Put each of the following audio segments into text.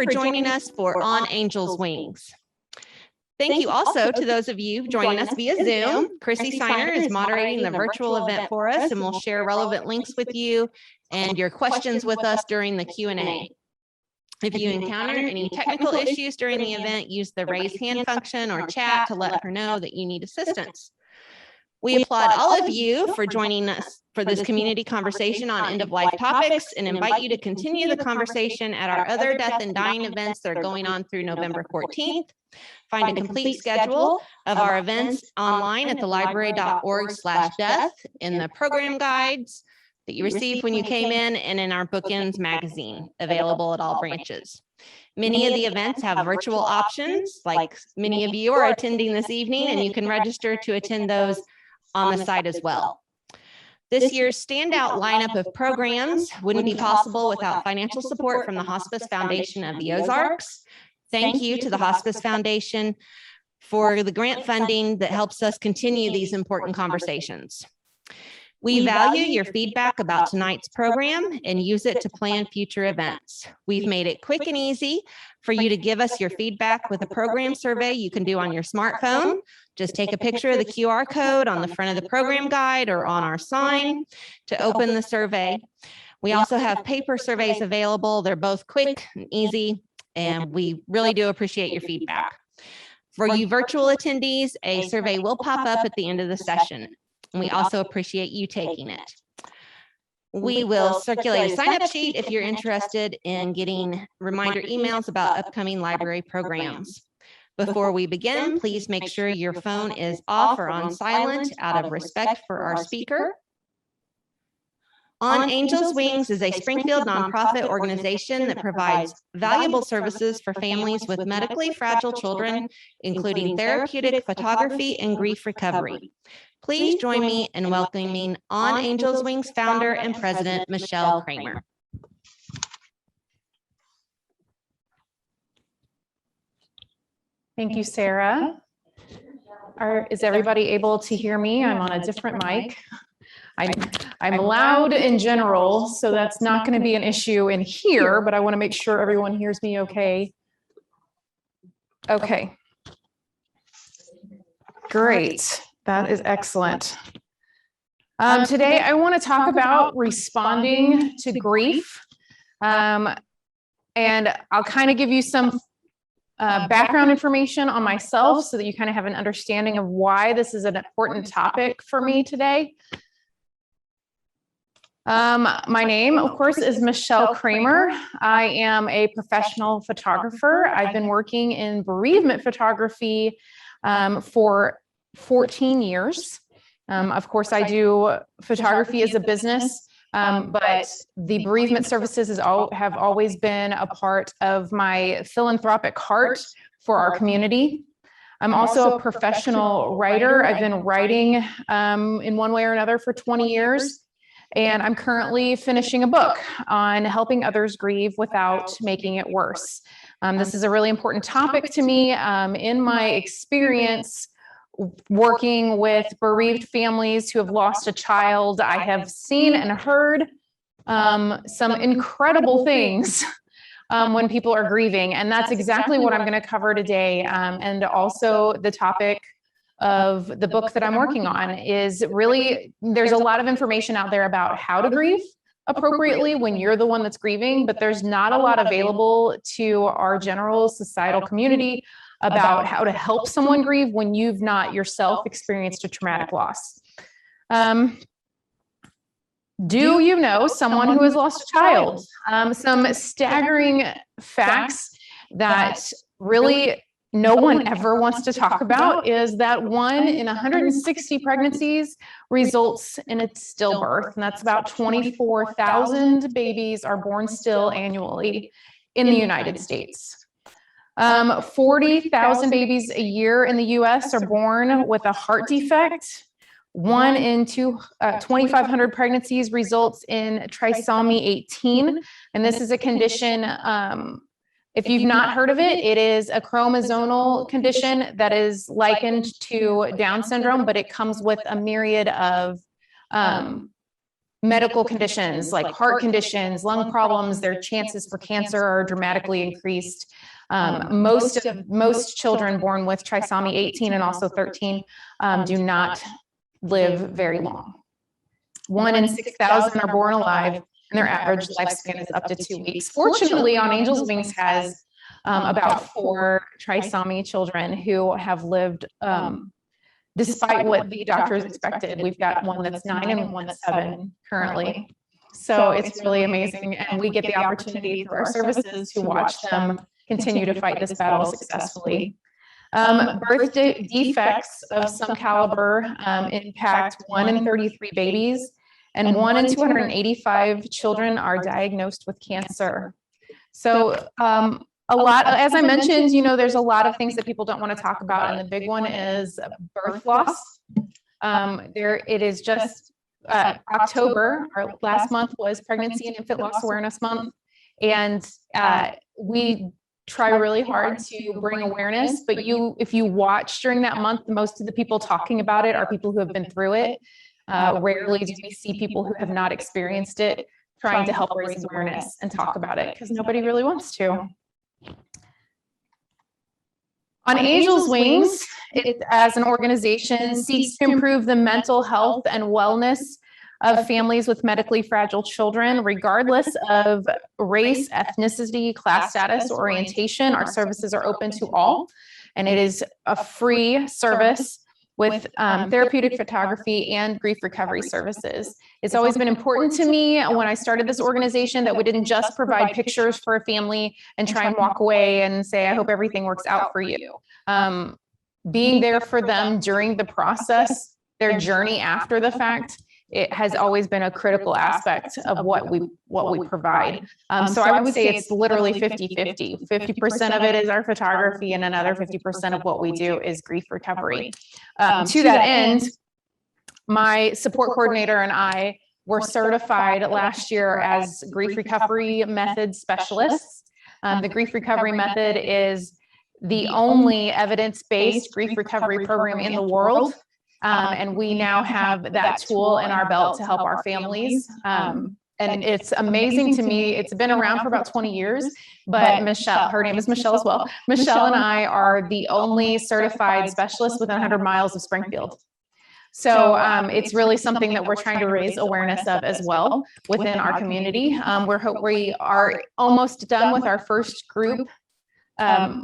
for joining us for On Angels Wings. Thank you also to those of you joining us via Zoom. Chrissy Siner is moderating the virtual event for us, and we'll share relevant links with you and your questions with us during the Q&A. If you encounter any technical issues during the event, use the raise hand function or chat to let her know that you need assistance. We applaud all of you for joining us for this community conversation on end-of-life topics and invite you to continue the conversation at our other death and dying events that are going on through November 14th. Find a complete schedule of our events online at thelibrary.org/death in the program guides that you received when you came in and in our Bookends magazine available at all branches. Many of the events have virtual options, like many of you are attending this evening, and you can register to attend those on the site as well. This year's standout lineup of programs wouldn't be possible without financial support from the Hospice Foundation of the Ozarks. Thank you to the Hospice Foundation for the grant funding that helps us continue these important conversations. We value your feedback about tonight's program and use it to plan future events. We've made it quick and easy for you to give us your feedback with a program survey you can do on your smartphone. Just take a picture of the QR code on the front of the program guide or on our sign to open the survey. We also have paper surveys available. They're both quick and easy, and we really do appreciate your feedback. For you virtual attendees, a survey will pop up at the end of the session. And we also appreciate you taking it. We will circulate a sign-up sheet if you're interested in getting reminder emails about upcoming library programs. Before we begin, please make sure your phone is off or on silent out of respect for our speaker. On Angels Wings is a Springfield nonprofit organization that provides valuable services for families with medically fragile children, including therapeutic photography and grief recovery. Please join me in welcoming On Angels Wings founder and president, Michelle Cramer. Thank you, Sarah. Is everybody able to hear me? I'm on a different mic. I'm loud in general, so that's not going to be an issue in here, but I want to make sure everyone hears me okay. Okay. Great. That is excellent. Today, I want to talk about responding to grief. And I'll kind of give you some background information on myself so that you kind of have an understanding of why this is an important topic for me today. My name, of course, is Michelle Cramer. I am a professional photographer. I've been working in bereavement photography for 14 years. Of course, I do photography as a business, but the bereavement services have always been a part of my philanthropic heart for our community. I'm also a professional writer. I've been writing in one way or another for 20 years. And I'm currently finishing a book on helping others grieve without making it worse. This is a really important topic to me. In my experience working with bereaved families who have lost a child, I have seen and heard some incredible things when people are grieving. And that's exactly what I'm going to cover today. And also the topic of the book that I'm working on is really, there's a lot of information out there about how to grieve appropriately when you're the one that's grieving, but there's not a lot available to our general societal community about how to help someone grieve when you've not yourself experienced a traumatic loss. Do you know someone who has lost a child? Some staggering facts that really no one ever wants to talk about is that 1 in 160 pregnancies results in a stillbirth. And that's about 24,000 babies are born still annually in the United States. 40,000 babies a year in the US are born with a heart defect. 1 in 2,500 pregnancies results in trisomy 18. And this is a condition, if you've not heard of it, it is a chromosomal condition that is likened to Down syndrome, but it comes with a myriad of medical conditions like heart conditions, lung problems, their chances for cancer are dramatically increased. Most children born with trisomy 18 and also 13 do not live very long. 1 in 6,000 are born alive, and their average lifespan is up to 2 weeks. Fortunately, On Angel's Wings has about 4 trisomy children who have lived despite what the doctors expected. We've got one that's 9 and one that's 7 currently. So it's really amazing. And we get the opportunity through our services to watch them continue to fight this battle successfully. Birth defects of some caliber impact 1 in 33 babies, and 1 in 285 children are diagnosed with cancer. So a lot, as I mentioned, you know, there's a lot of things that people don't want to talk about, and the big one is birth loss. It is just October, our last month was Pregnancy and Infant Loss Awareness Month, and we try really hard to bring awareness, but if you watch during that month, most of the people talking about it are people who have been through it. Rarely do we see people who have not experienced it trying to help raise awareness and talk about it, because nobody really wants to. On Angel's Wings, it, as an organization, seeks to improve the mental health and wellness of families with medically fragile children, regardless of race, ethnicity, class status, or orientation. Our services are open to all, and it is a free service with therapeutic photography and grief recovery services. It's always been important to me when I started this organization that we didn't just provide pictures for a family and try and walk away and say, I hope everything works out for you. Being there for them during the process, their journey after the fact, it has always been a critical aspect of what we provide. So I would say it's literally 50-50. 50% of it is our photography, and another 50% of what we do is grief recovery. To that end, my support coordinator and I were certified last year as grief recovery method specialists. The grief recovery method is the only evidence-based grief recovery program in the world. And we now have that tool in our belt to help our families. And it's amazing to me. It's been around for about 20 years, but Michelle, her name is Michelle as well. Michelle and I are the only certified specialists within 100 miles of Springfield. So it's really something that we're trying to raise awareness of as well within our community. We are almost done with our first group,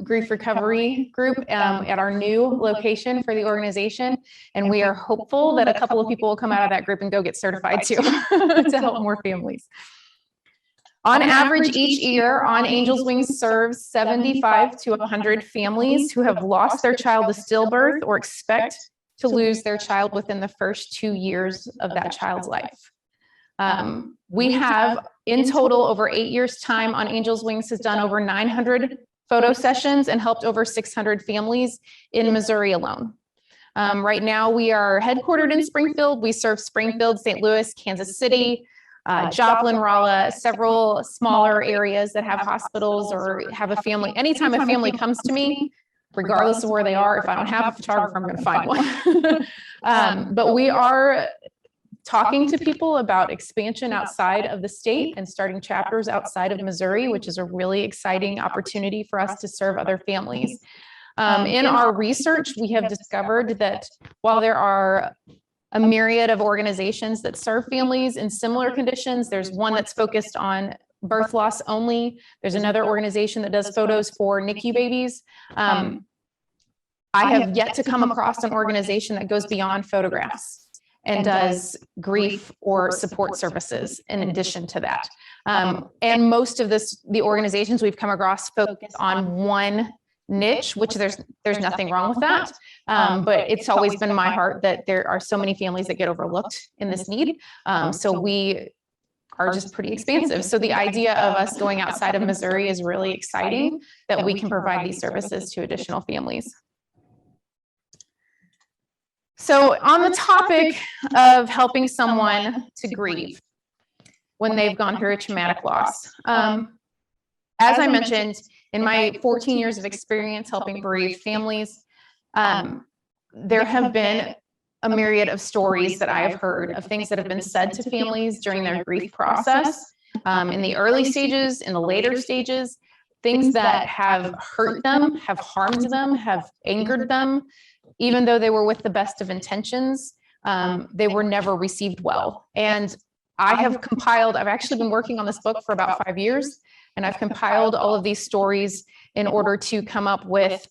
grief recovery group at our new location for the organization. And we are hopeful that a couple of people will come out of that group and go get certified too to help more families. On average, each year, On Angel's Wings serves 75 to 100 families who have lost their child to stillbirth or expect to lose their child within the first 2 years of that child's life. We have, in total, over 8 years' time, On Angel's Wings has done over 900 photo sessions and helped over 600 families in Missouri alone. Right now, we are headquartered in Springfield. We serve Springfield, St. Louis, Kansas City, Joplin, Rolla, several smaller areas that have hospitals or have a family. Anytime a family comes to me, regardless of where they are, if I don't have a photographer, I'm going to find one. But we are talking to people about expansion outside of the state and starting chapters outside of Missouri, which is a really exciting opportunity for us to serve other families. In our research, we have discovered that while there are a myriad of organizations that serve families in similar conditions, there's one that's focused on birth loss only. There's another organization that does photos for NICU babies. I have yet to come across an organization that goes beyond photographs and does grief or support services in addition to that. And most of the organizations we've come across focus on one niche, which there's nothing wrong with that. But it's always been my heart that there are so many families that get overlooked in this need. So we are just pretty expansive. So the idea of us going outside of Missouri is really exciting, that we can provide these services to additional families. So on the topic of helping someone to grieve when they've gone through a traumatic loss, as I mentioned, in my 14 years of experience helping bereaved families, there have been a myriad of stories that I have heard of things that have been said to families during their grief process, in the early stages, in the later stages, things that have hurt them, have harmed them, have angered them, even though they were with the best of intentions, they were never received well. And I've actually been working on this book for about 5 years, and I've compiled all of these stories in order to come up with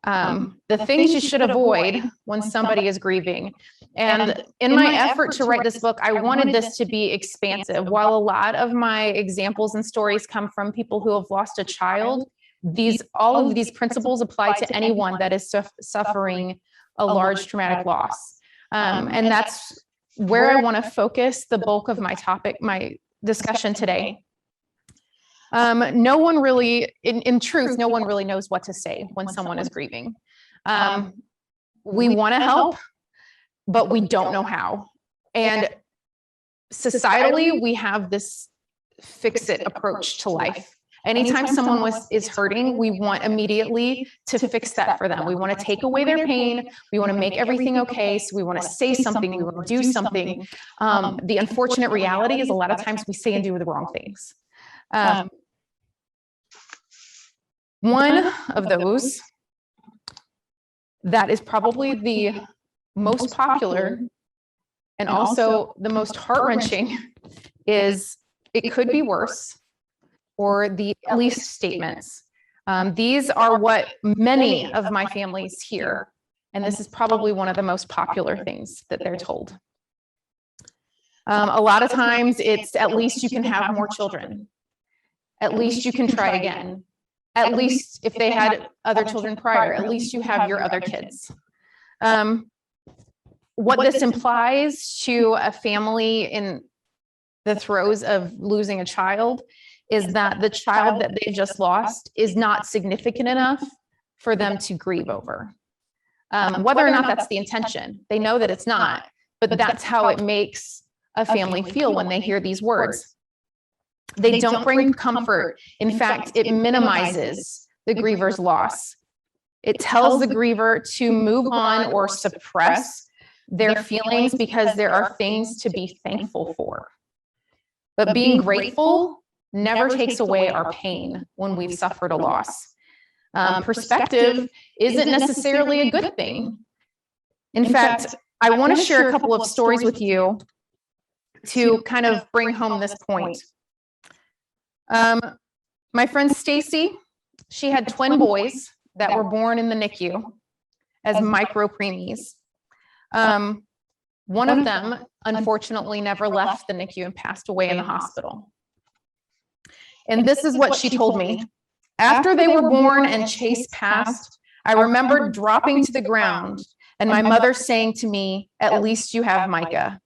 the things you should avoid when somebody is grieving. And in my effort to write this book, I wanted this to be expansive. While a lot of my examples and stories come from people who have lost a child, all of these principles apply to anyone that is suffering a large traumatic loss. And that's where I want to focus the bulk of my discussion today. No one really, in truth, no one really knows what to say when someone is grieving. We want to help, but we don't know how. And societally, we have this fix-it approach to life. Anytime someone is hurting, we want immediately to fix that for them. We want to take away their pain. We want to make everything okay. So we want to say something. We want to do something. The unfortunate reality is a lot of times we say and do the wrong things. One of those that is probably the most popular and also the most heart-wrenching is it could be worse, or the at least statements. These are what many of my families hear, and this is probably one of the most popular things that they're told. A lot of times it's at least you can have more children. At least you can try again. At least if they had other children prior, at least you have your other kids. What this implies to a family in the throes of losing a child is that the child that they just lost is not significant enough for them to grieve over. Whether or not that's the intention, they know that it's not, but that's how it makes a family feel when they hear these words. They don't bring comfort. In fact, it minimizes the griever's loss. It tells the griever to move on or suppress their feelings because there are things to be thankful for. But being grateful never takes away our pain when we've suffered a loss. Perspective isn't necessarily a good thing. In fact, I want to share a couple of stories with you to kind of bring home this point. My friend Stacy, she had twin boys that were born in the NICU as micro preemies. One of them, unfortunately, never left the NICU and passed away in the hospital. And this is what she told me. After they were born and Chase passed, I remembered dropping to the ground and my mother saying to me, "At least you have Micah."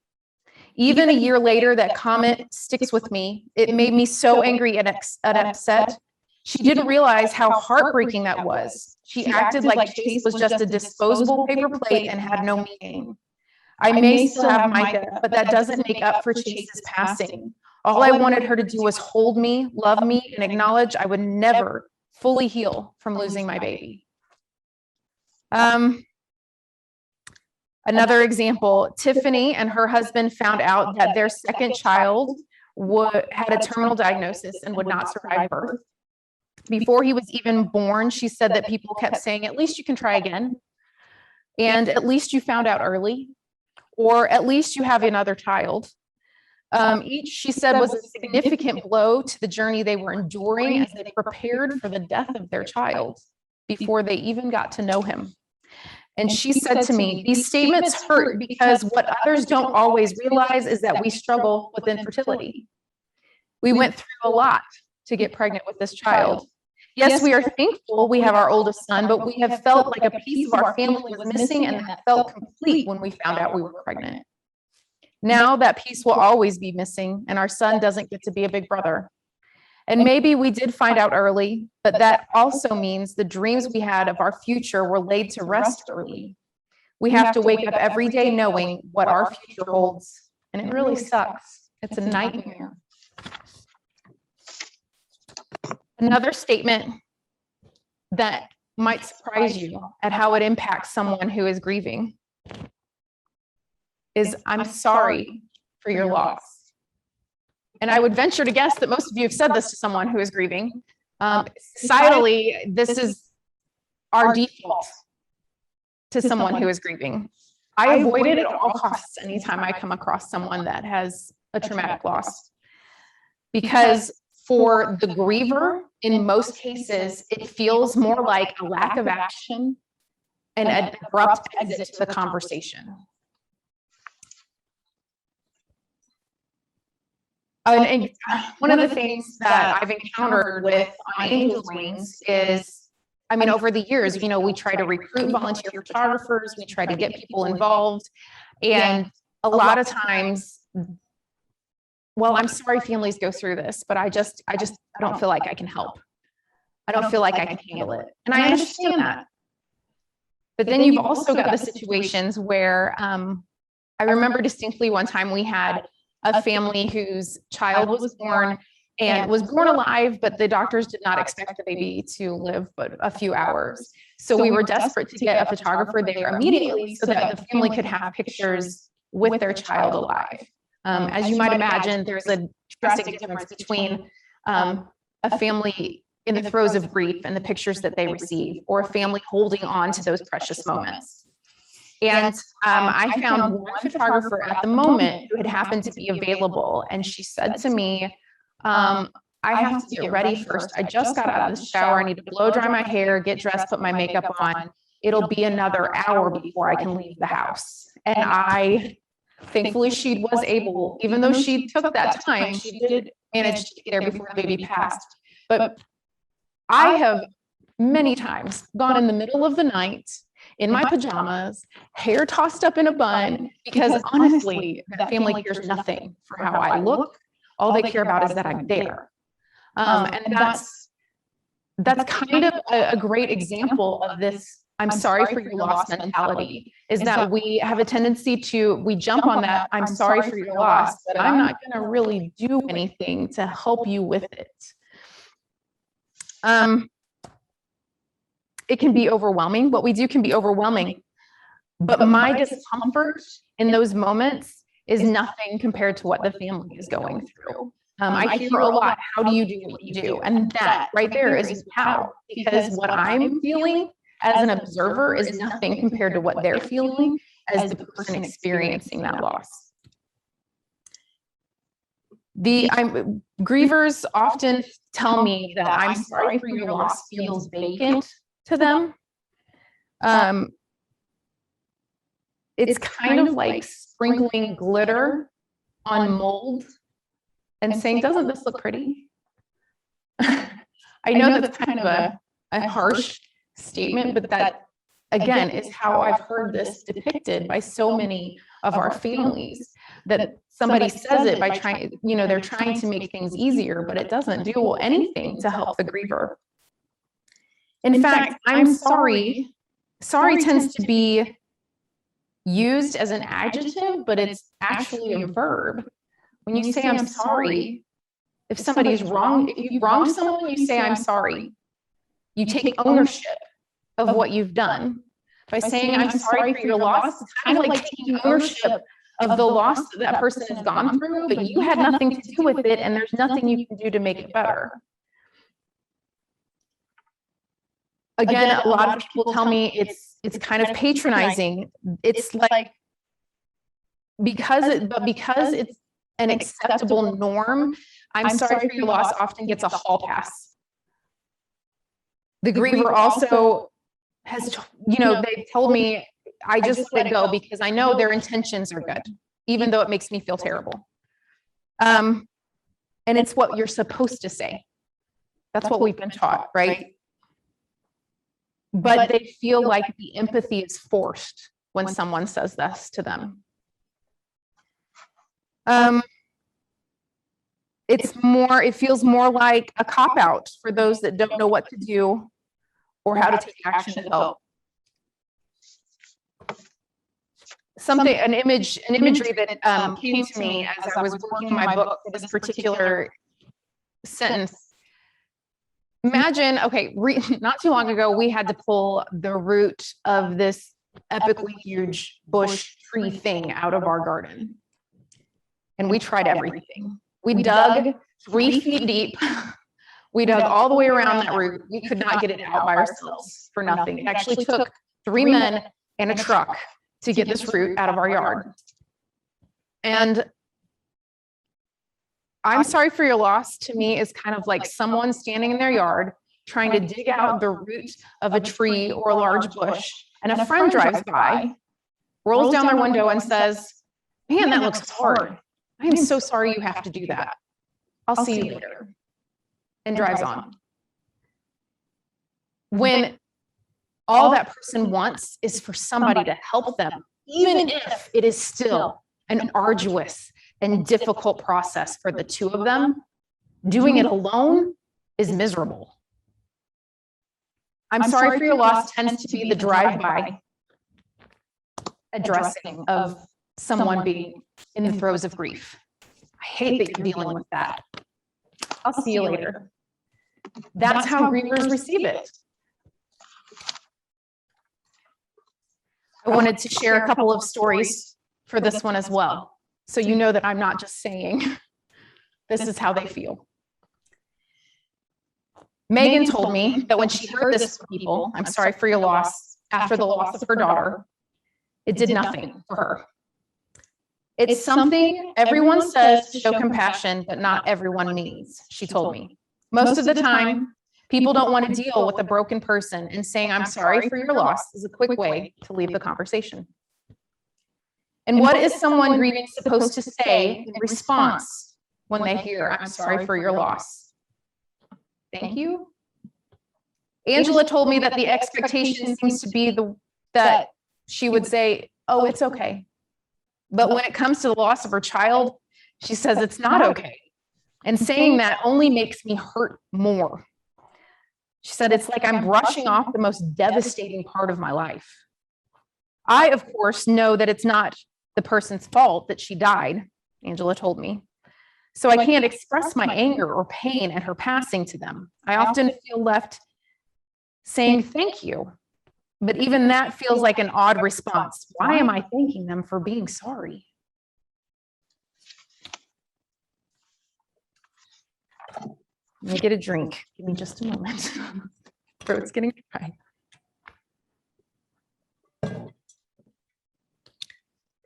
Even a year later, that comment sticks with me. It made me so angry and upset. She didn't realize how heartbreaking that was. She acted like Chase was just a disposable paper plate and had no meaning. I may still have Micah, but that doesn't make up for Chase's passing. All I wanted her to do was hold me, love me, and acknowledge I would never fully heal from losing my baby. Another example, Tiffany and her husband found out that their second child had a terminal diagnosis and would not survive birth. Before he was even born, she said that people kept saying, "At least you can try again." And "At least you found out early," or "At least you have another child." Each, she said, was a significant blow to the journey they were enduring as they prepared for the death of their child before they even got to know him. And she said to me, "These statements hurt because what others don't always realize is that we struggle with infertility. We went through a lot to get pregnant with this child. Yes, we are thankful we have our oldest son, but we have felt like a piece of our family was missing, and that felt complete when we found out we were pregnant. Now that piece will always be missing, and our son doesn't get to be a big brother. And maybe we did find out early, but that also means the dreams we had of our future were laid to rest early. We have to wake up every day knowing what our future holds, and it really sucks. It's a nightmare." Another statement that might surprise you at how it impacts someone who is grieving. is, I'm sorry for your loss. And I would venture to guess that most of you have said this to someone who is grieving. Societally, this is our default to someone who is grieving. I avoid it at all costs anytime I come across someone that has a traumatic loss. Because for the griever, in most cases, it feels more like a lack of action and an abrupt exit to the conversation. And one of the things that I've encountered with On Angel's Wings is, I mean, over the years, you know, we try to recruit volunteer photographers, we try to get people involved, and a lot of times, well, I'm sorry families go through this, but I don't feel like I can help. I don't feel like I can handle it. And I understand that. But then you've also got the situations where, I remember distinctly one time we had a family whose child was born and was born alive, but the doctors did not expect the baby to live but a few hours. So we were desperate to get a photographer there immediately so that the family could have pictures with their child alive. As you might imagine, there's a drastic difference between a family in the throes of grief and the pictures that they receive, or a family holding on to those precious moments. And I found one photographer at the moment who had happened to be available. And she said to me, I have to get ready first. I just got out of the shower. I need to blow dry my hair, get dressed, put my makeup on. It'll be another hour before I can leave the house. And thankfully she was able, even though she took that time, she did manage to get there before the baby passed. But I have many times gone in the middle of the night in my pajamas, hair tossed up in a bun, because honestly, that family cares nothing for how I look. All they care about is that I'm there. And that's kind of a great example of this I'm sorry for your loss mentality, is that we have a tendency we jump on that I'm sorry for your loss, but I'm not going to really do anything to help you with it. It can be overwhelming. What we do can be overwhelming, but my discomfort in those moments is nothing compared to what the family is going through. I hear a lot, how do you do what you do? And that right there is how, because what I'm feeling as an observer is nothing compared to what they're feeling as the person experiencing that loss. Grievers often tell me that I'm sorry for your loss feels vacant to them. It's kind of like sprinkling glitter on mold and saying, doesn't this look pretty? I know that's kind of a harsh statement, but that again is how I've heard this depicted by so many of our families, that somebody says it by trying, they're trying to make things easier, but it doesn't do anything to help the griever. In fact, I'm sorry. Sorry tends to be used as an adjective, but it's actually a verb. When you say I'm sorry, if somebody is wrong, if you wrong someone, you say I'm sorry. You take ownership of what you've done. By saying I'm sorry for your loss, it's kind of like taking ownership of the loss that person has gone through, but you had nothing to do with it, and there's nothing you can do to make it better. Again, a lot of people tell me it's kind of patronizing. It's like because it's an acceptable norm, I'm sorry for your loss often gets a hall pass. The griever also has, they've told me, I just let it go because I know their intentions are good, even though it makes me feel terrible. And it's what you're supposed to say. That's what we've been taught, right? But they feel like the empathy is forced when someone says this to them. It feels more like a cop-out for those that don't know what to do or how to take action to help. An imagery that came to me as I was working my book for this particular sentence. Imagine, not too long ago, we had to pull the root of this epically huge bush tree thing out of our garden. And we tried everything. We dug 3 feet deep. We dug all the way around that root. We could not get it out by ourselves for nothing. It actually took 3 men and a truck to get this root out of our yard. And I'm sorry for your loss, to me, is kind of like someone standing in their yard trying to dig out the root of a tree or a large bush, and a friend drives by, rolls down their window and says, "Man, that looks hard. I am so sorry you have to do that. I'll see you later," and drives on. When all that person wants is for somebody to help them, even if it is still an arduous and difficult process for the two of them, doing it alone is miserable. I'm sorry for your loss tends to be the drive-by addressing of someone being in the throes of grief. I hate that you're dealing with that. I'll see you later. That's how grievers receive it. I wanted to share a couple of stories for this one as well, so you know that I'm not just saying this is how they feel. Megan told me that when she heard this from people, "I'm sorry for your loss," after the loss of her daughter, it did nothing for her. It's something everyone says to show compassion, but not everyone means, she told me. Most of the time, people don't want to deal with a broken person, and saying "I'm sorry for your loss" is a quick way to leave the conversation. And what is someone grieving supposed to say in response when they hear "I'm sorry for your loss"? Thank you. Angela told me that the expectation seems to be that she would say, "Oh, it's okay." But when it comes to the loss of her child, she says it's not okay. And saying that only makes me hurt more. She said, "It's like I'm brushing off the most devastating part of my life." I, of course, know that it's not the person's fault that she died, Angela told me. So I can't express my anger or pain at her passing to them. I often feel left saying thank you. But even that feels like an odd response. Why am I thanking them for being sorry? Let me get a drink. Give me just a moment. Throat's getting dry.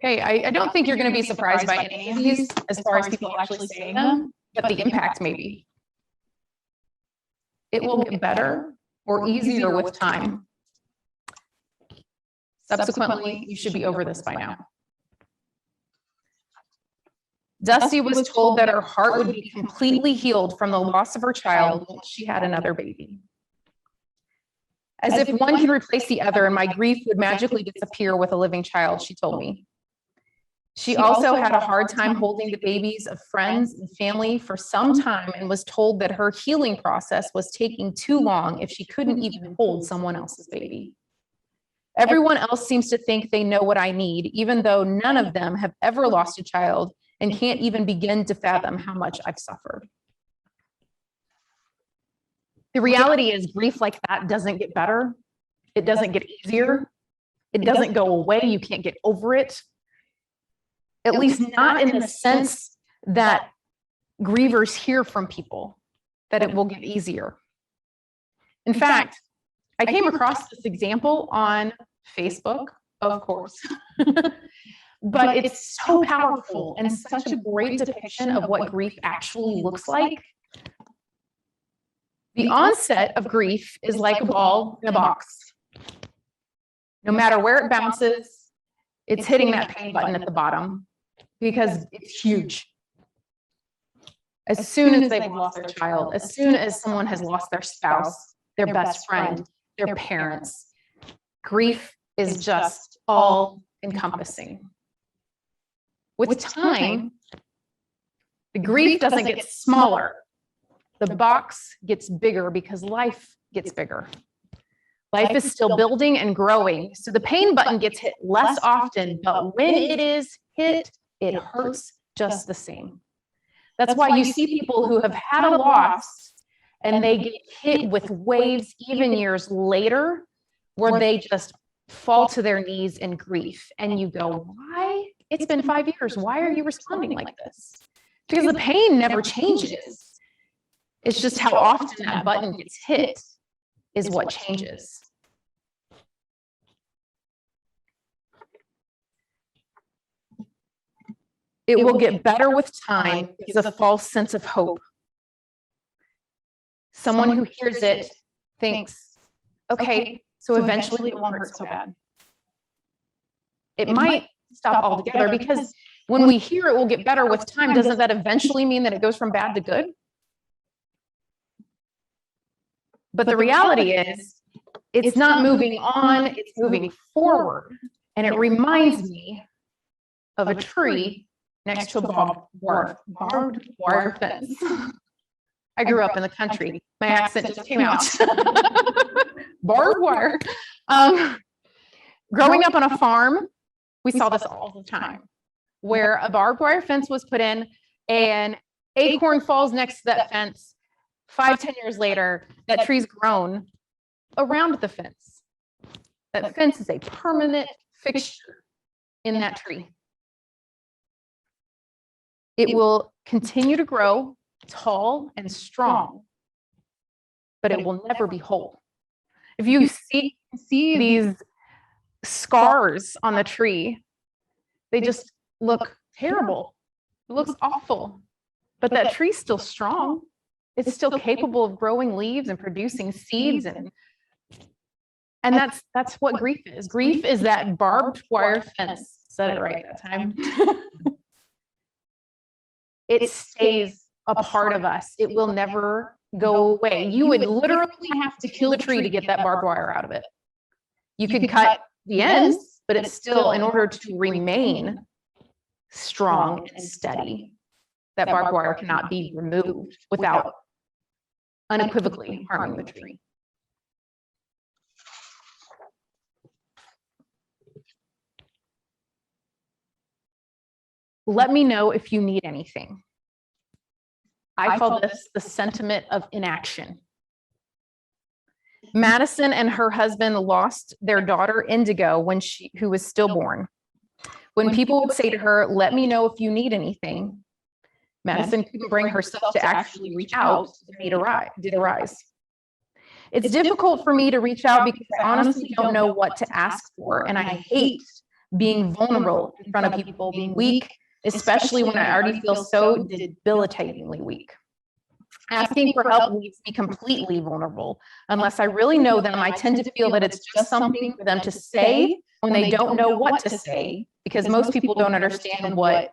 Okay, I don't think you're going to be surprised by any of these as far as people actually saying them, but the impact maybe. It will get better or easier with time. Subsequently, you should be over this by now. Dusty was told that her heart would be completely healed from the loss of her child once she had another baby. As if one could replace the other and my grief would magically disappear with a living child, she told me. She also had a hard time holding the babies of friends and family for some time and was told that her healing process was taking too long if she couldn't even hold someone else's baby. Everyone else seems to think they know what I need, even though none of them have ever lost a child and can't even begin to fathom how much I've suffered. The reality is grief like that doesn't get better. It doesn't get easier. It doesn't go away. You can't get over it. At least not in the sense that grievers hear from people that it will get easier. In fact, I came across this example on Facebook, of course, but it's so powerful and such a great depiction of what grief actually looks like. The onset of grief is like a ball in a box. No matter where it bounces, it's hitting that pain button at the bottom because it's huge. As soon as they've lost their child, as soon as someone has lost their spouse, their best friend, their parents, grief is just all encompassing. With time, the grief doesn't get smaller. The box gets bigger because life gets bigger. Life is still building and growing, so the pain button gets hit less often, but when it is hit, it hurts just the same. That's why you see people who have had a loss and they get hit with waves even years later, where they just fall to their knees in grief. And you go, why? It's been 5 years. Why are you responding like this? Because the pain never changes. It's just how often that button gets hit is what changes. It will get better with time is a false sense of hope. Someone who hears it thinks, okay, so eventually it won't hurt so bad. It might stop altogether, because when we hear it will get better with time, doesn't that eventually mean that it goes from bad to good? But the reality is, it's not moving on, it's moving forward. And it reminds me of a tree next to a barbed wire fence. I grew up in the country. My accent just came out. Barbed wire. Growing up on a farm, we saw this all the time, where a barbed wire fence was put in, and acorn falls next to that fence. 5-10 years later, that tree's grown around the fence. That fence is a permanent fixture in that tree. It will continue to grow tall and strong, but it will never be whole. If you see these scars on the tree, they just look terrible. It looks awful, but that tree's still strong. It's still capable of growing leaves and producing seeds, and that's what grief is. Grief is that barbed wire fence. Said it right that time. It stays a part of us. It will never go away. You would literally have to kill the tree to get that barbed wire out of it. You could cut the ends, but it's still, in order to remain strong and steady, that barbed wire cannot be removed without unequivocally harming the tree. Let me know if you need anything. I call this the sentiment of inaction. Madison and her husband lost their daughter Indigo who was stillborn. When people would say to her, "Let me know if you need anything," Madison couldn't bring herself to actually reach out. Did arise. It's difficult for me to reach out because I honestly don't know what to ask for, and I hate being vulnerable in front of people, being weak, especially when I already feel so debilitatingly weak. Asking for help leaves me completely vulnerable. Unless I really know them, I tend to feel that it's just something for them to say when they don't know what to say, because most people don't understand what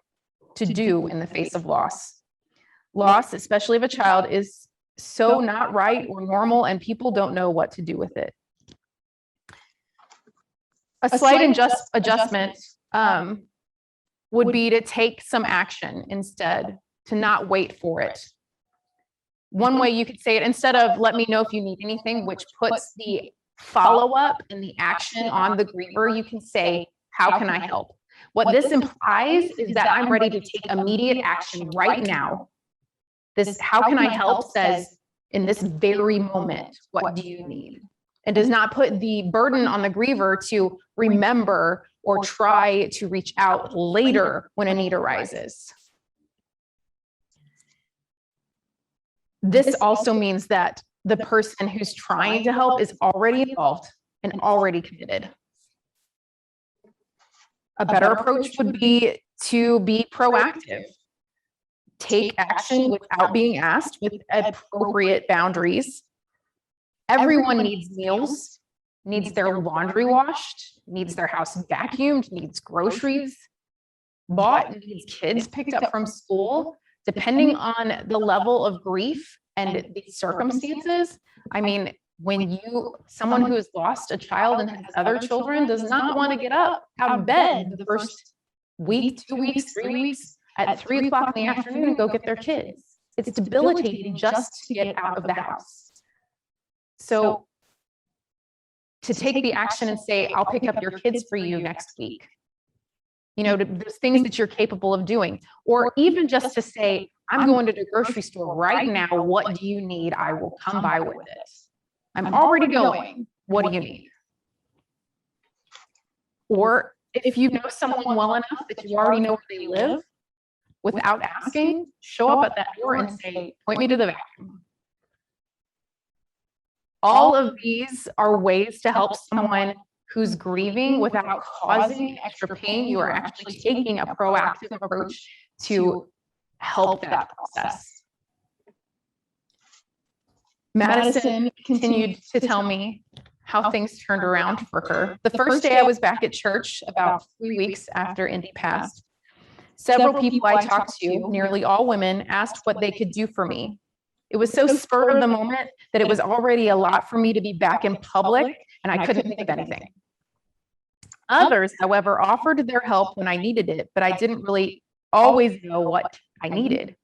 to do in the face of loss. Loss, especially of a child, is so not right or normal, and people don't know what to do with it. A slight adjustment would be to take some action instead, to not wait for it. One way you could say it, instead of "let me know if you need anything," which puts the follow-up and the action on the griever, you can say, "How can I help?" What this implies is that I'm ready to take immediate action right now. This "how can I help" says, in this very moment, what do you need? And does not put the burden on the griever to remember or try to reach out later when a need arises. This also means that the person who's trying to help is already involved and already committed. A better approach would be to be proactive. Take action without being asked, with appropriate boundaries. Everyone needs meals, needs their laundry washed, needs their house vacuumed, needs groceries bought, needs kids picked up from school. Depending on the level of grief and the circumstances, I mean, when someone who has lost a child and has other children does not want to get up out of bed the first week, 2 weeks, 3 weeks at 3 o'clock in the afternoon and go get their kids. It's debilitating just to get out of the house. So to take the action and say, "I'll pick up your kids for you next week." There's things that you're capable of doing, or even just to say, "I'm going to the grocery store right now. What do you need? I will come by with it. I'm already going. What do you need?" Or if you know someone well enough that you already know where they live, without asking, show up at that door and say, point me to the vacuum. All of these are ways to help someone who's grieving without causing extra pain. You are actually taking a proactive approach to help that process. Madison continued to tell me how things turned around for her. The first day I was back at church, about 3 weeks after Indy passed, several people I talked to, nearly all women, asked what they could do for me. It was so spur of the moment that it was already a lot for me to be back in public, and I couldn't think of anything. Others, however, offered their help when I needed it, but I didn't really always know what I needed.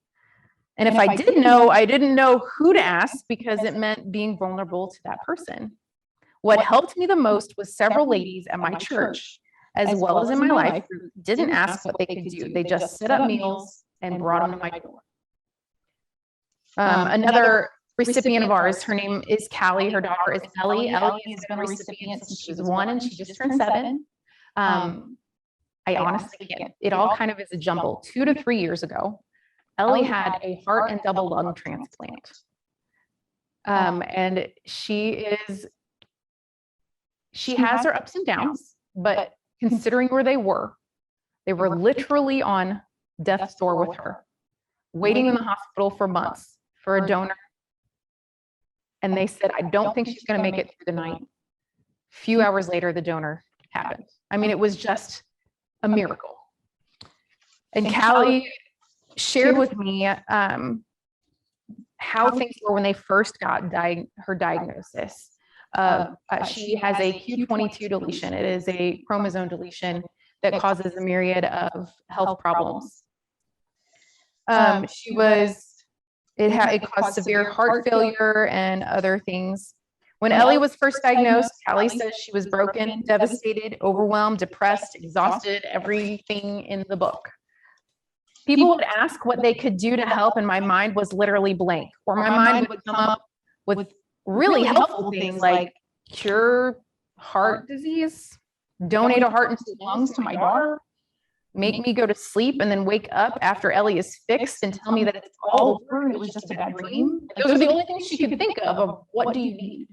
And if I did know, I didn't know who to ask because it meant being vulnerable to that person. What helped me the most was several ladies at my church, as well as in my life, who didn't ask what they could do. They just set up meals and brought them to my door. Another recipient of ours, her name is Callie. Her daughter is Ellie. Ellie has been a recipient since she was 1 and she just turned 7. I honestly can't. It all kind of is a jumble. 2 to 3 years ago, Ellie had a heart and double lung transplant. And she has her ups and downs, but considering where they were literally on death's door with her, waiting in the hospital for months for a donor. And they said, I don't think she's going to make it through the night. A few hours later, the donor happened. I mean, it was just a miracle. And Callie shared with me how things were when they first got her diagnosis. She has a Q22 deletion. It is a chromosome deletion that causes a myriad of health problems. It caused severe heart failure and other things. When Ellie was first diagnosed, Callie says she was broken, devastated, overwhelmed, depressed, exhausted, everything in the book. People would ask what they could do to help, and my mind was literally blank. Or my mind would come up with really helpful things like cure heart disease, donate a heart and 2 lungs to my daughter, make me go to sleep and then wake up after Ellie is fixed and tell me that it's all over and it was just a bad dream. Those are the only things she could think of what do you need?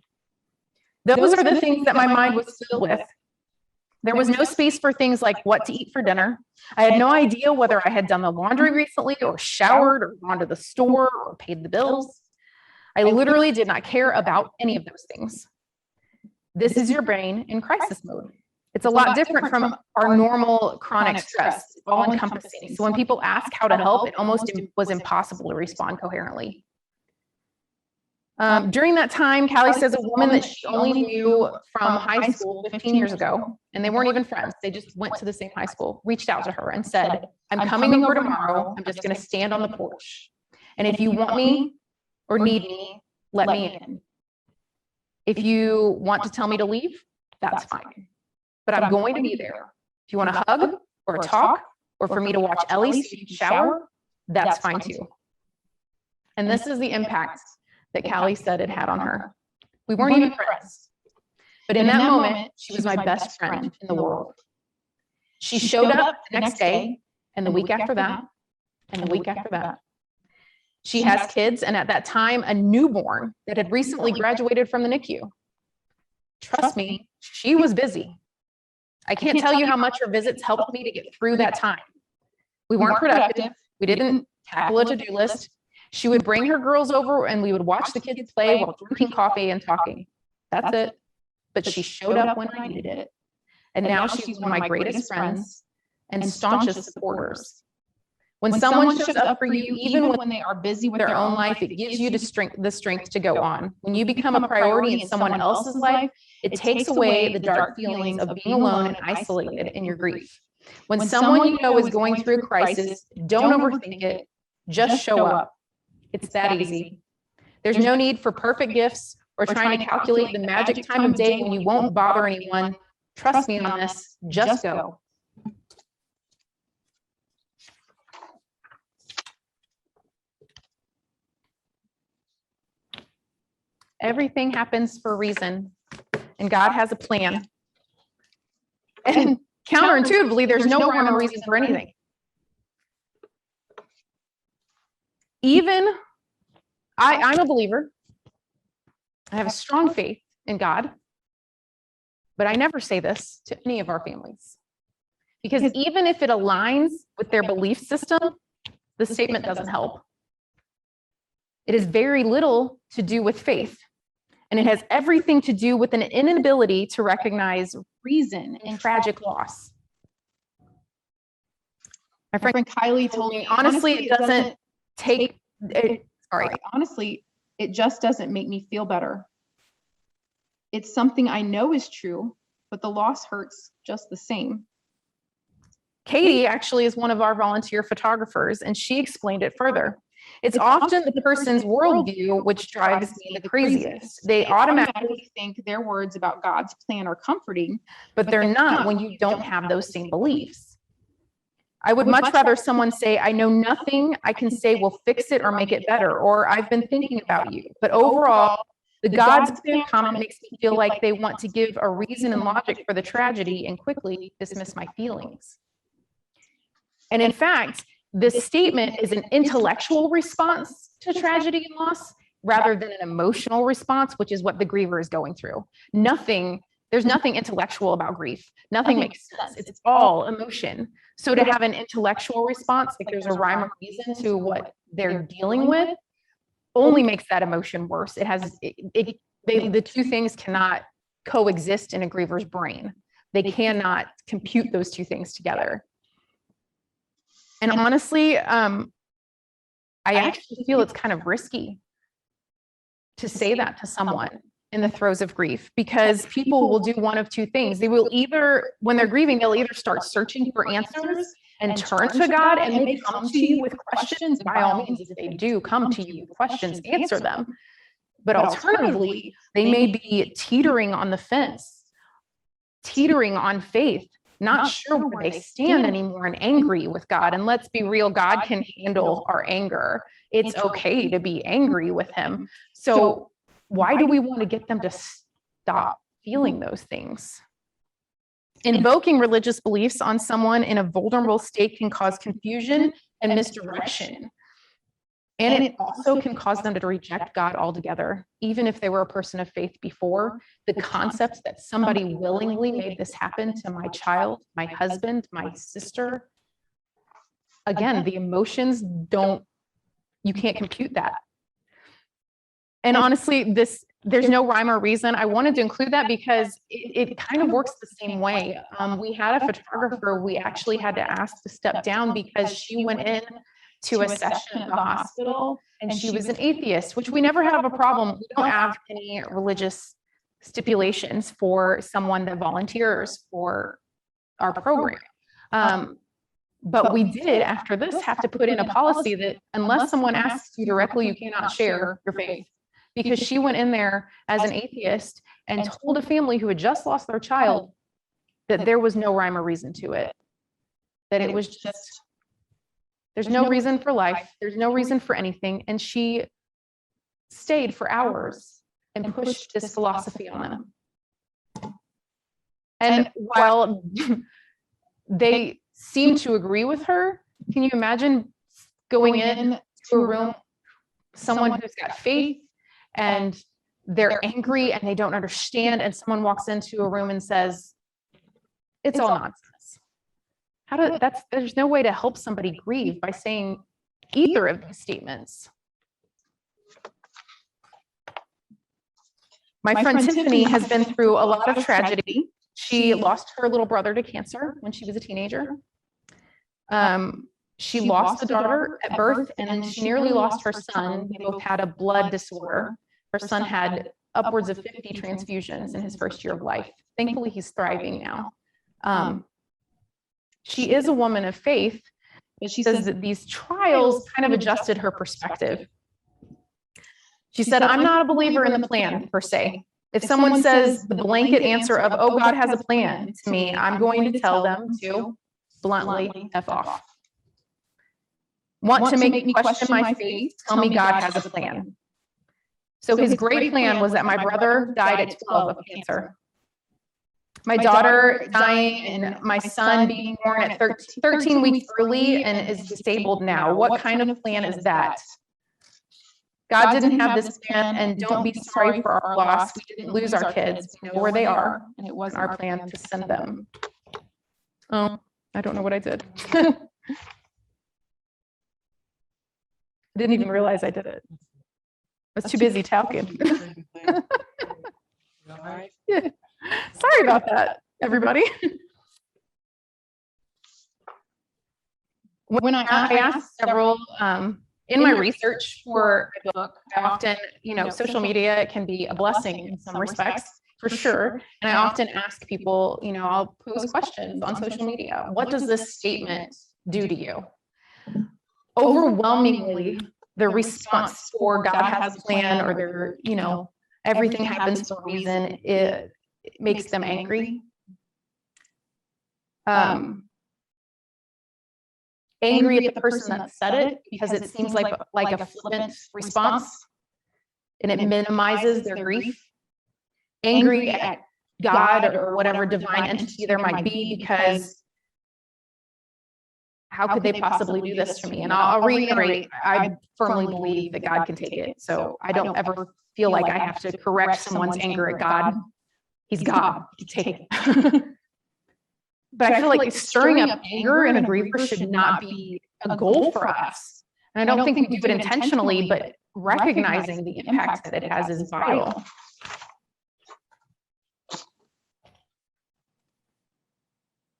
Those are the things that my mind was filled with. There was no space for things like what to eat for dinner. I had no idea whether I had done the laundry recently or showered or gone to the store or paid the bills. I literally did not care about any of those things. This is your brain in crisis mode. It's a lot different from our normal chronic stress. It's all encompassing. So when people ask how to help, it almost was impossible to respond coherently. During that time, Callie says a woman that she only knew from high school 15 years ago, and they weren't even friends, they just went to the same high school, reached out to her and said, I'm coming over tomorrow. I'm just going to stand on the porch. And if you want me or need me, let me in. If you want to tell me to leave, that's fine. But I'm going to be there. If you want to hug or talk or for me to watch Ellie so you can shower, that's fine too. And this is the impact that Callie said it had on her. We weren't even friends. But in that moment, she was my best friend in the world. She showed up the next day and the week after that and the week after that. She has kids, and at that time, a newborn that had recently graduated from the NICU. Trust me, she was busy. I can't tell you how much her visits helped me to get through that time. We weren't productive. We didn't tackle a to-do list. She would bring her girls over and we would watch the kids play while drinking coffee and talking. That's it. But she showed up when I needed it. And now she's one of my greatest friends and staunchest supporters. When someone shows up for you, even when they are busy with their own life, it gives you the strength to go on. When you become a priority in someone else's life, it takes away the dark feelings of being alone and isolated in your grief. When someone you know is going through a crisis, don't overthink it. Just show up. It's that easy. There's no need for perfect gifts or trying to calculate the magic time of day when you won't bother anyone. Trust me on this. Just go. Everything happens for a reason, and God has a plan. And counterintuitively, there's no rhyme or reason for anything. Even I'm a believer. I have a strong faith in God, but I never say this to any of our families, because even if it aligns with their belief system, the statement doesn't help. It has very little to do with faith, and it has everything to do with an inability to recognize reason in tragic loss. My friend Kylie told me, honestly, it doesn't take, honestly, it just doesn't make me feel better. It's something I know is true, but the loss hurts just the same. Katie actually is one of our volunteer photographers, and she explained it further. It's often the person's worldview which drives me the craziest. They automatically think their words about God's plan are comforting, but they're not when you don't have those same beliefs. I would much rather someone say, I know nothing I can say will fix it or make it better, or I've been thinking about you. But overall, the God's plan comment makes me feel like they want to give a reason and logic for the tragedy and quickly dismiss my feelings. And in fact, this statement is an intellectual response to tragedy and loss rather than an emotional response, which is what the griever is going through. There's nothing intellectual about grief. Nothing makes sense. It's all emotion. So to have an intellectual response, like there's a rhyme or reason to what they're dealing with, only makes that emotion worse. The two things cannot coexist in a griever's brain. They cannot compute those two things together. And honestly, I actually feel it's kind of risky to say that to someone in the throes of grief, because people will do one of two things. They will either, when they're grieving, they'll either start searching for answers and turn to God, and they come to you with questions. By all means, if they do come to you with questions, answer them. But alternatively, they may be teetering on the fence, teetering on faith, not sure where they stand anymore, and angry with God. And let's be real, God can handle our anger. It's okay to be angry with him. So why do we want to get them to stop feeling those things? Invoking religious beliefs on someone in a vulnerable state can cause confusion and misdirection. And it also can cause them to reject God altogether. Even if they were a person of faith before, the concept that somebody willingly made this happen to my child, my husband, my sister, again, the emotions you can't compute that. And honestly, there's no rhyme or reason. I wanted to include that because it kind of works the same way. We had a photographer we actually had to ask to step down because she went in to a session at the hospital and she was an atheist, which we never have a problem. We don't have any religious stipulations for someone that volunteers for our program. But we did, after this, have to put in a policy that unless someone asks you directly, you cannot share your faith. Because she went in there as an atheist and told a family who had just lost their child that there was no rhyme or reason to it. That it was just, there's no reason for life. There's no reason for anything. And she stayed for hours and pushed this philosophy on them. And while they seemed to agree with her, can you imagine going in to a room, someone who's got faith, and they're angry and they don't understand, and someone walks into a room and says, it's all nonsense. There's no way to help somebody grieve by saying either of these statements. My friend Tiffany has been through a lot of tragedy. She lost her little brother to cancer when she was a teenager. She lost a daughter at birth, and then she nearly lost her son. They both had a blood disorder. Her son had upwards of 50 transfusions in his first year of life. Thankfully, he's thriving now. She is a woman of faith, but she says that these trials kind of adjusted her perspective. She said, I'm not a believer in the plan, per se. If someone says the blanket answer of, oh, God has a plan to me, I'm going to tell them to bluntly F off. Want to make me question my faith? Tell me God has a plan. So his great plan was that my brother died at 12 of cancer. my daughter dying and my son being born at 13 weeks early and is disabled now. What kind of plan is that? God didn't have this plan, and don't be sorry for our loss. We didn't lose our kids. We know where they are, and it wasn't our plan to send them. Oh, I don't know what I did. I didn't even realize I did it. I was too busy talking. Yeah. Sorry about that, everybody. When I asked several, in my research for a book, I often, social media can be a blessing in some respects, for sure. And I often ask people, I'll pose questions on social media. What does this statement do to you? Overwhelmingly, the response for God has a plan, or everything happens for a reason, it makes them angry. Angry at the person that said it, because it seems like a flippant response, and it minimizes their grief. Angry at God or whatever divine entity there might be, because how could they possibly do this to me? And I'll reiterate, I firmly believe that God can take it. So I don't ever feel like I have to correct someone's anger at God. He's God, he can take it. But I feel like stirring up anger in a griever should not be a goal for us. And I don't think we do it intentionally, but recognizing the impact that it has is vital.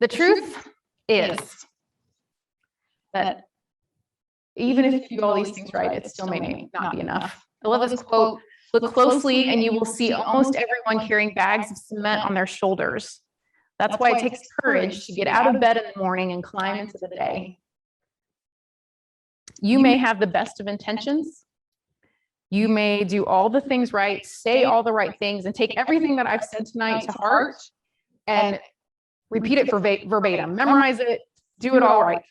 The truth is that even if you do all these things right, it still may not be enough. I love this quote: "Look closely and you will see almost everyone carrying bags of cement on their shoulders. That's why it takes courage to get out of bed in the morning and climb into the day." You may have the best of intentions. You may do all the things right, say all the right things, and take everything that I've said tonight to heart and repeat it verbatim, memorize it, do it all right.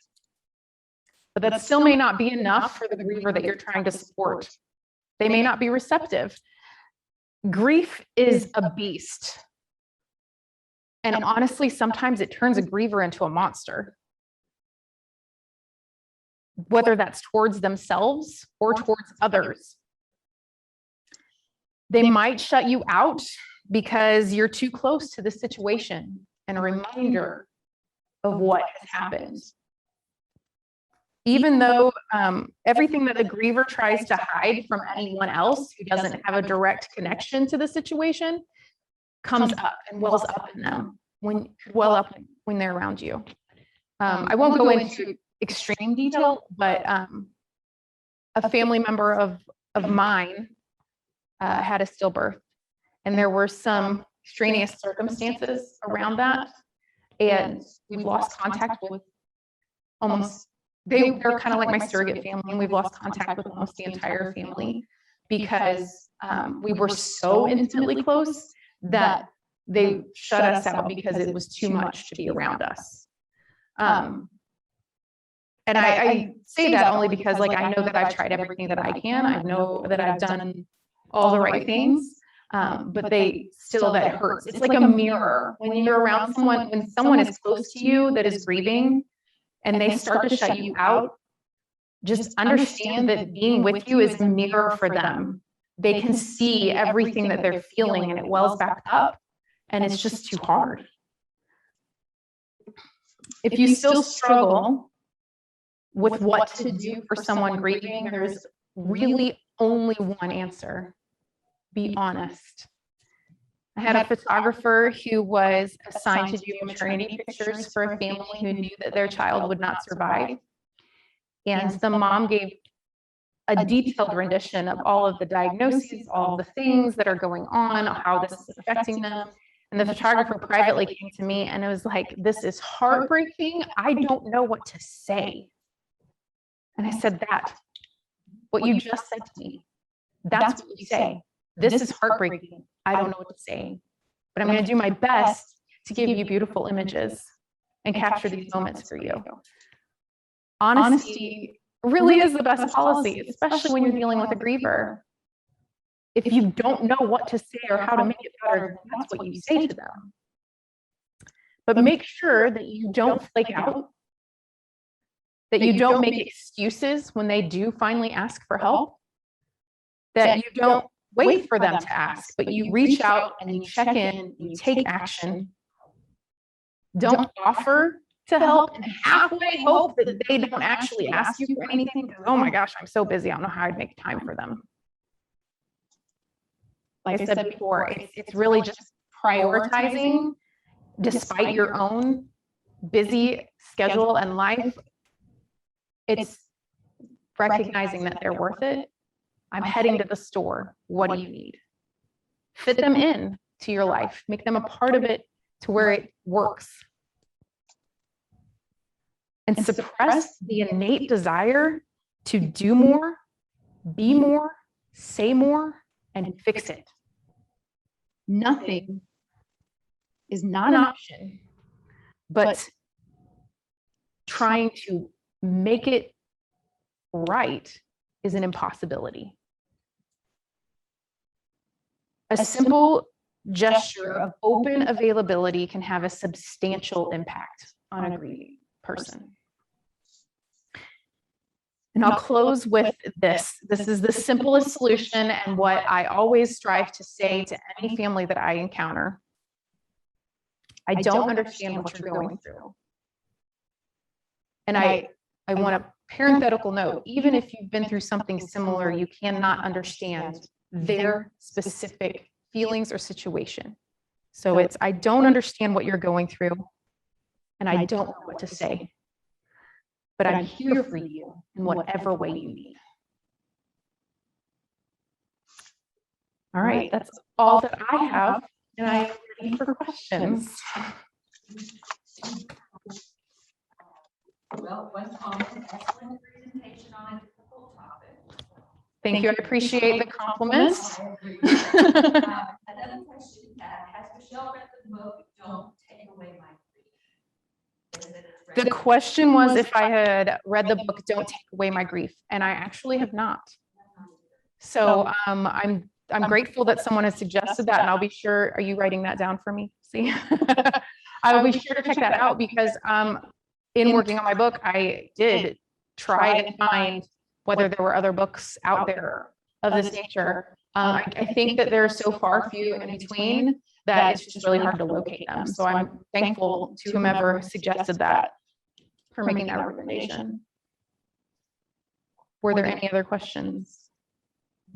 But that still may not be enough for the griever that you're trying to support. They may not be receptive. Grief is a beast. And honestly, sometimes it turns a griever into a monster. Whether that's towards themselves or towards others. They might shut you out because you're too close to the situation and a reminder of what has happened. Even though everything that the griever tries to hide from anyone else who doesn't have a direct connection to the situation comes up and wells up in them when they're around you. I won't go into extreme detail, but a family member of mine had a stillbirth, and there were some extraneous circumstances around that, and we've lost contact with almost, they're kind of like my surrogate family, and we've lost contact with almost the entire family because we were so intimately close that they shut us out because it was too much to be around us. And I say that only because I know that I've tried everything that I can. I know that I've done all the right things, but that hurts. It's like a mirror. When you're around someone, when someone is close to you that is grieving and they start to shut you out, just understand that being with you is a mirror for them. They can see everything that they're feeling, and it wells back up, and it's just too hard. If you still struggle with what to do for someone grieving, there's really only one answer: be honest. I had a photographer who was assigned to do maternity pictures for a family who knew that their child would not survive. And the mom gave a detailed rendition of all of the diagnoses, all of the things that are going on, how this is affecting them. And the photographer privately came to me and it was like, "This is heartbreaking. I don't know what to say." And I said, what you just said to me, that's what you say. This is heartbreaking. I don't know what to say, but I'm going to do my best to give you beautiful images and capture these moments for you. Honesty really is the best policy, especially when you're dealing with a griever. If you don't know what to say or how to make it better, that's what you say to them. but make sure that you don't flake out, that you don't make excuses when they do finally ask for help, that you don't wait for them to ask, but you reach out and you check in, you take action. Don't offer to help and halfway hope that they don't actually ask you for anything, because, oh my gosh, I'm so busy, I don't know how I'd make time for them. Like I said before, it's really just prioritizing despite your own busy schedule and life. It's recognizing that they're worth it. I'm heading to the store. What do you need? Fit them in to your life. Make them a part of it to where it works. And suppress the innate desire to do more, be more, say more, and fix it. Nothing is not an option, but trying to make it right is an impossibility. A simple gesture of open availability can have a substantial impact on a grieving person. And I'll close with this. This is the simplest solution and what I always strive to say to any family that I encounter. I don't understand what you're going through. And I want a parenthetical note, even if you've been through something similar, you cannot understand their specific feelings or situation. So it's, I don't understand what you're going through, and I don't know what to say, but I'm here for you in whatever way you need. All right, that's all that I have, and I am ready for questions. Well, one comment, excellent presentation on a difficult topic. Thank you. I appreciate the compliments. I agree. Another question, has Michelle read the book, Don't Take Away My Grief? The question was if I had read the book, Don't Take Away My Grief, and I actually have not. So I'm grateful that someone has suggested that, and I'll be sure, are you writing that down for me? See, I will be sure to check that out, because in working on my book, I did try and find whether there were other books out there of this nature. I think that there are so far few in between that it's just really hard to locate them. So I'm thankful to whomever suggested that for making that recommendation. Were there any other questions?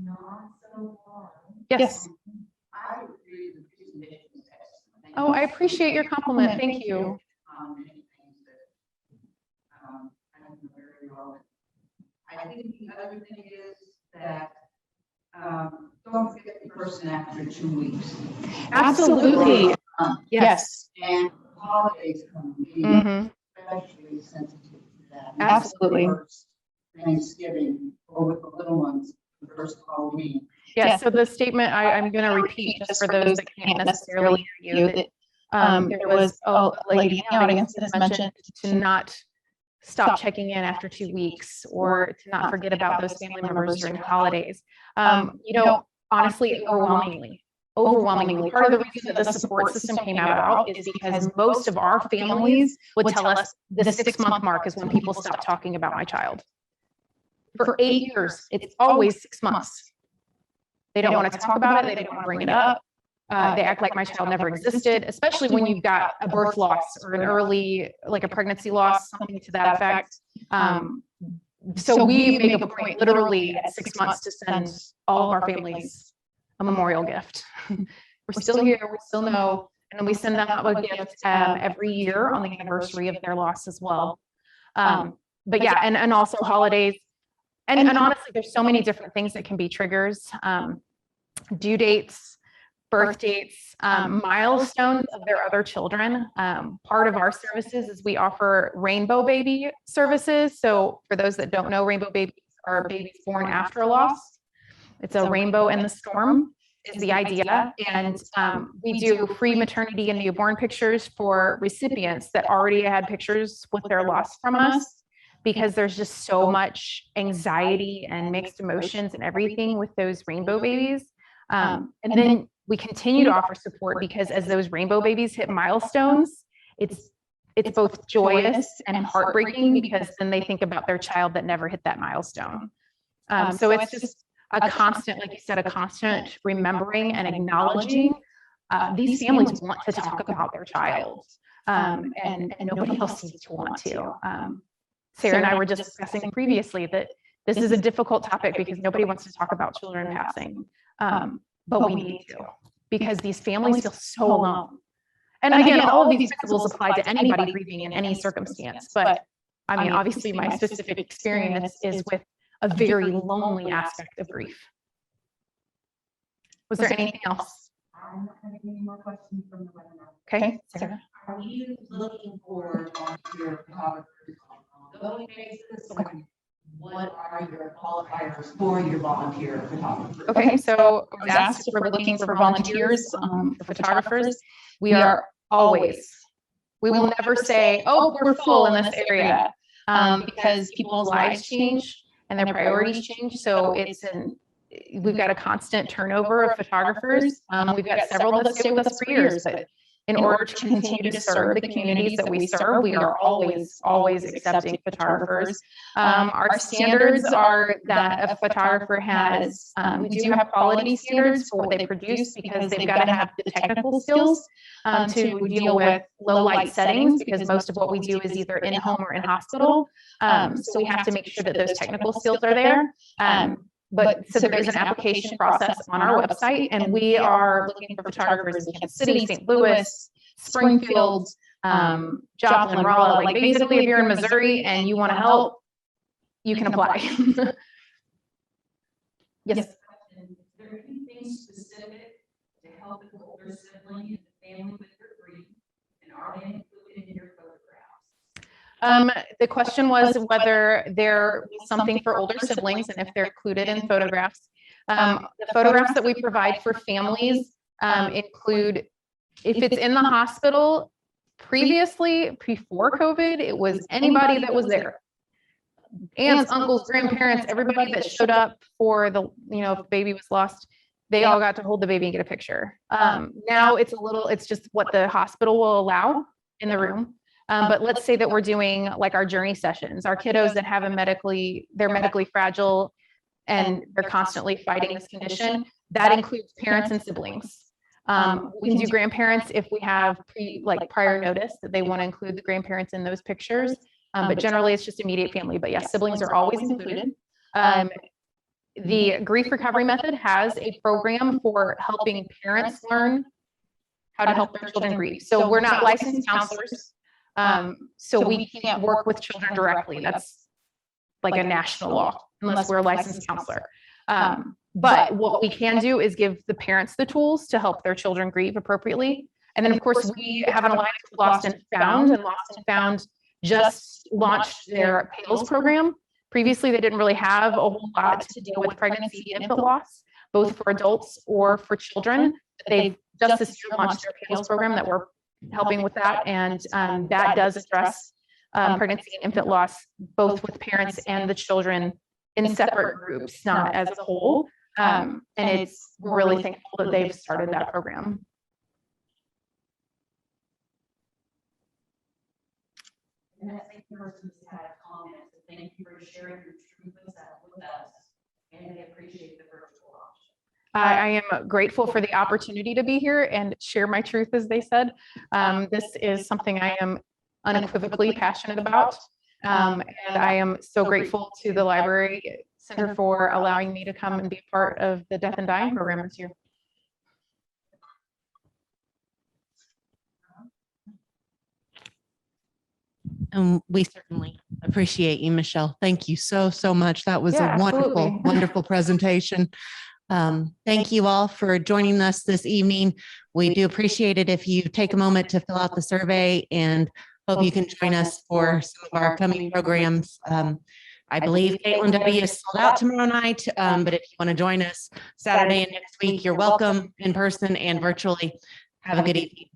Not so far. Yes. I agree with the presentation. Oh, I appreciate your compliment. Thank you. I think the other thing is that don't forget the person after 2 weeks. Absolutely. Yes. And holidays come, Mhm. especially sensitive to that. Absolutely. Thanksgiving, or with the little ones, the first Halloween. Yes. So the statement I'm going to repeat just for those that can't necessarily hear you, that there was a lady in the audience that has mentioned to not stop checking in after 2 weeks, or to not forget about those family members during holidays. You know, honestly, overwhelmingly, part of the reason that the support system came about is because most of our families would tell us the 6-month mark is when people stop talking about my child. For 8 years, it's always 6 months. They don't want to talk about it. They don't want to bring it up. They act like my child never existed, especially when you've got a birth loss or an early, like a pregnancy loss, something to that effect. So we make a point literally at 6 months to send all of our families a memorial gift. We're still here, we still know, and then we send them out a gift every year on the anniversary of their loss as well. But yeah, and also holidays. And honestly, there's so many different things that can be triggers. Due dates, birth dates, milestones of their other children. Part of our services is we offer rainbow baby services. So for those that don't know, rainbow babies are babies born after a loss. It's a rainbow in the storm is the idea. And we do free maternity and newborn pictures for recipients that already had pictures with their loss from us, because there's just so much anxiety and mixed emotions and everything with those rainbow babies. And then we continue to offer support, because as those rainbow babies hit milestones it's both joyous and heartbreaking because then they think about their child that never hit that milestone. So it's just a constant, like you said, a constant remembering and acknowledging. These families want to talk about their child, and nobody else seems to want to. Sarah and I were just discussing previously that this is a difficult topic because nobody wants to talk about children passing, but we need to, because these families feel so alone. And again, all of these principles apply to anybody grieving in any circumstance. But I mean, obviously, my specific experience is with a very lonely aspect of grief. Was there anything else? I'm not having any more questions from the webinar. Okay, Sarah. Are you looking for volunteer photographers on an ongoing basis? Okay. What are your qualifiers for your volunteer photographers? Okay, so I was asked if we're looking for volunteers, for photographers. We are always. We will never say, oh, we're full in this area, because people's lives change and their priorities change. So we've got a constant turnover of photographers. We've got several that stay with us for years, but in order to continue to serve the communities that we serve, we are always accepting photographers. Our standards are that a photographer has, we do have quality standards for what they produce because they've got to have the technical skills to deal with low light settings, because most of what we do is either in home or in hospital. So we have to make sure that those technical skills are there. But so there is an application process on our website, and we are looking for photographers in Kansas City, St. Louis, Springfield, Joplin, Rolla. Like basically, if you're in Missouri and you want to help, you can apply. Yes. Is there anything specific to help an older sibling in the family with their grief, and are they included in your photographs? The question was whether there was something for older siblings and if they're included in photographs. The photographs that we provide for families include, if it's in the hospital, previously, before COVID, it was anybody that was there. Aunts, uncles, grandparents, everybody that showed up for the, if the baby was lost, they all got to hold the baby and get a picture. Now it's just what the hospital will allow in the room. But let's say that we're doing like our journey sessions, our kiddos that have they're medically fragile and they're constantly fighting this condition. That includes parents and siblings. We can do grandparents if we have prior notice that they want to include the grandparents in those pictures. But generally it's just immediate family. But yes, siblings are always included. The Grief Recovery Method has a program for helping parents learn how to help their children grieve. So we're not licensed counselors. So we can't work with children directly. That's like a national law, unless we're a licensed counselor. But what we can do is give the parents the tools to help their children grieve appropriately. And then of course we have an alliance with Lost and Found, and Lost and Found just launched their PALS program. Previously, they didn't really have a whole lot to deal with pregnancy and infant loss, both for adults or for children. They've just this year launched their PALS program that we're helping with that, and that does address pregnancy and infant loss, both with parents and the children in separate groups, not as a whole. And we're really thankful that they've started that program. And I think persons had comments, so thank you for sharing your truth with us, and they appreciate the virtual option. I am grateful for the opportunity to be here and share my truth, as they said. This is something I am unequivocally passionate about. And I am so grateful to the Library Center for allowing me to come and be part of the Death and Dying program this year. And we certainly appreciate you, Michelle. Thank you so much. That was Yeah, a wonderful, absolutely. wonderful presentation. Thank you all for joining us this evening. We do appreciate it if you take a moment to fill out the survey, and hope you can join us for some of our coming programs. I believe Caitlin W is sold out tomorrow night, but if you want to join us Saturday and next week, you're welcome in person and virtually. Have a good evening.